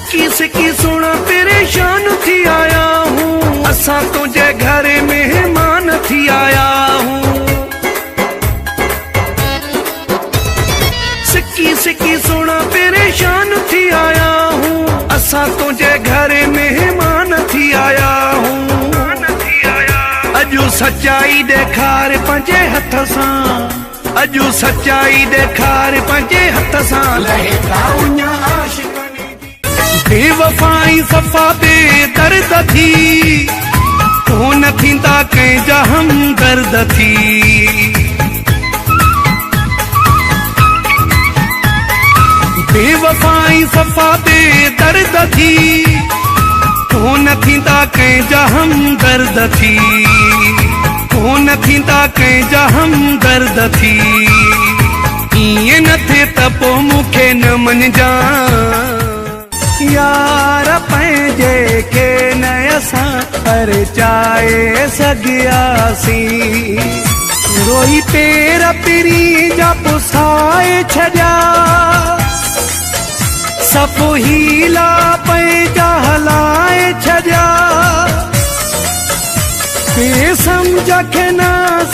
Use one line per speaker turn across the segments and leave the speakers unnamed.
सिकी सिकी सुना परेशान थी आया हूँ, असा तुझे घर मेहमान थी आया हूँ। सिकी सिकी सुना परेशान थी आया हूँ, असा तुझे घर मेहमान थी आया हूँ। अजू सच्चाई ॾेखार पंहिंजे हथ सां, अजू सच्चाई ॾेखार पंहिंजे हथ सां। बेवफाई सफ़ा बेदर्द थी, कोन थींदा कंहिंजा हमदर्द थी। बेवफाई सफ़ा बेदर्द थी, कोन थींदा कंहिंजा हमदर्द थी, कोन थींदा कंहिंजा हमदर्द थी। ईअं न थिए त पोइ मूंखे न मञिजा यार, पंहिंजे खे न असां परचाए सघियासीं। रोई पेर पिरी जा पुसाए छॾिया, सभु हीला पंहिंजा हलाए छॾिया। बेसमझ खे न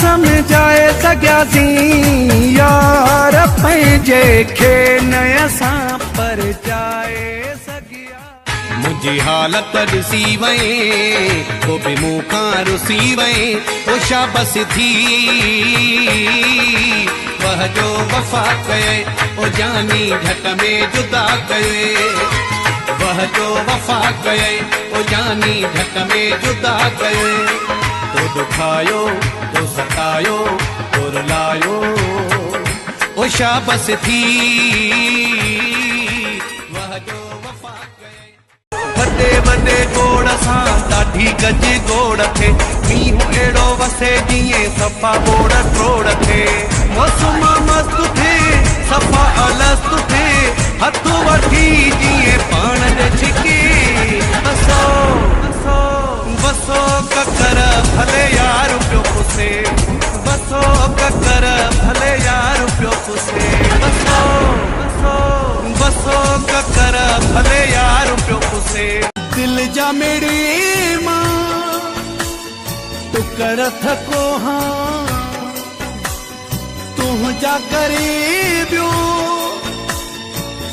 सम्झाए सघियासीं यार, पंहिंजे खे न असां परचाए सघिया।
मुंहिंजी हालत ॾिसी वए को बि मूंखां रुसी वए, ओ शाबस थी वह जो वफ़ा कये, ओ जानी घट में जुदा कये। वह जो वफ़ा कये, ओ जानी घट में जुदा कये। तो दुखायो तो सतायो तो रुलायो, ओ शाबस थी वह जो वफ़ा कये। वॾे वॾे गोड़ सां ॾाढी गज गोड़ थे, मींहुं अहिड़ो वसे जीअं सफ़ा बोड़ ट्रोड़ थे। मौसम मस्त थे सफ़ा अलस्त थे, हथ वठी जीअं पाण ॾे छिके। बसो बसो बसो ककर भले यार पियो पुसे, बसो ककर भले यार पियो पुसे। बसो बसो बसो ककर भले यार पियो पुसे।
दिल जा मेरे मां टुकर थको हाँ, तुझा करे बियो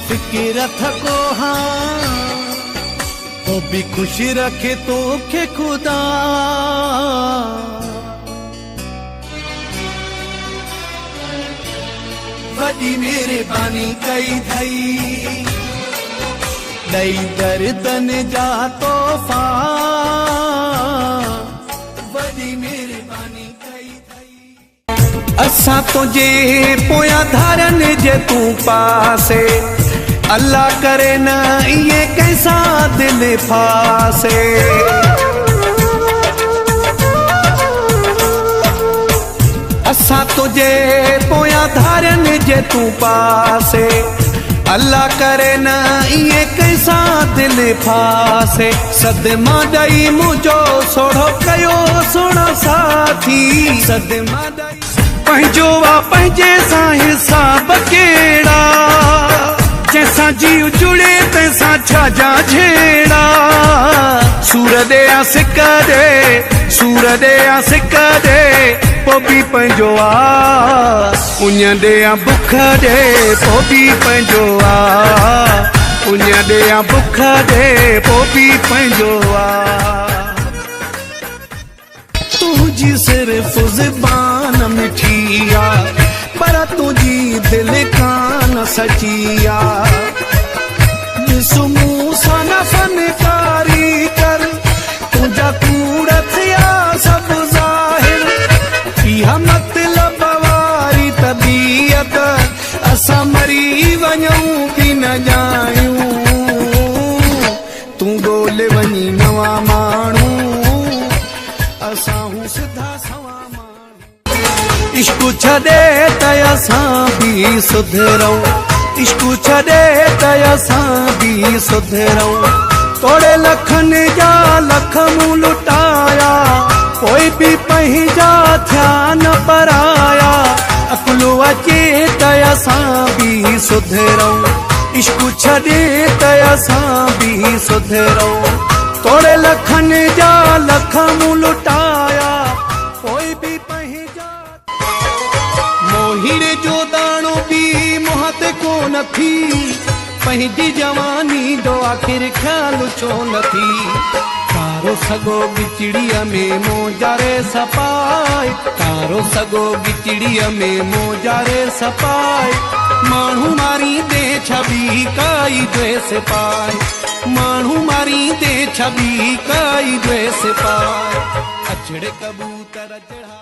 फिक्र थको हाँ। वो भी खुश रखे तो के खुदा, वॾी मेहरबानी कई थई, ॾई दर्दन जा तोहफ़ा। वॾी मेहरबानी कई थई, असां तुंहिंजे पोयां धारनि जे तूं पासे। अल्लाह करे न इहे कंहिंसां दिलि फासे। असां तुंहिंजे पोयां धारनि जे तूं पासे। अल्लाह करे न इहे कंहिंसां दिलि फासे। सदमा ॾई मुंहिंजो सोढ़ो कयो सोना साथी, सदमा ॾई पंहिंजो आ पंहिंजे सां हिसाब कहिड़ा, जैसा जी जुड़े तैसा छाजा झेड़ा। सूर दे आ सिक दे, सूर दे आ सिक दे, पोबी पंहिंजो आ उञ दे आ बुख दे, पोबी पंहिंजो आ उञ दे आ बुख दे, पोबी पंहिंजो आ। तुझी सिर्फ ज़बान मिठी आ, पर तुझी दिल कान सची आ। जिस्मूं सां न फनकारी कर, तुझा कूड़ थिया सब ज़ाहिर। इहा मतलब वारी तबीयत असां मरी वञूं बि न ॼाणूं। तूं ॻोल्हे वञी नवां माण्हू, असां हूं सिधा सवा माण्हू। इश्क छॾे त असां बि सुधरूं, इश्क छॾे त असां बि सुधरूं। तोड़े लखनि जा लख मूं लुटाया, कोई भी पंहिंजा थिया न पराया। अकुलु अचे त असां बि सुधरूं, इश्क छॾे त असां बि सुधरो तोड़े लखन जा लख मूं लुटाया कोई बि पंहिंजा मोहीड़े जो दाणो बि मुंह ते कोन थी पंहिंजी जवानी जो आख़िर ख़्याल छो नथी कारो सगो बिचड़ीअ में मोजारे सपाए कारो सगो बिचड़ीअ में मोजारे सपाए माण्हू मारी दे छबी काई ड्रेस पाए माण्हू मारी दे छबी काई ड्रेस पाए अछड़े कबूतर चढ़ा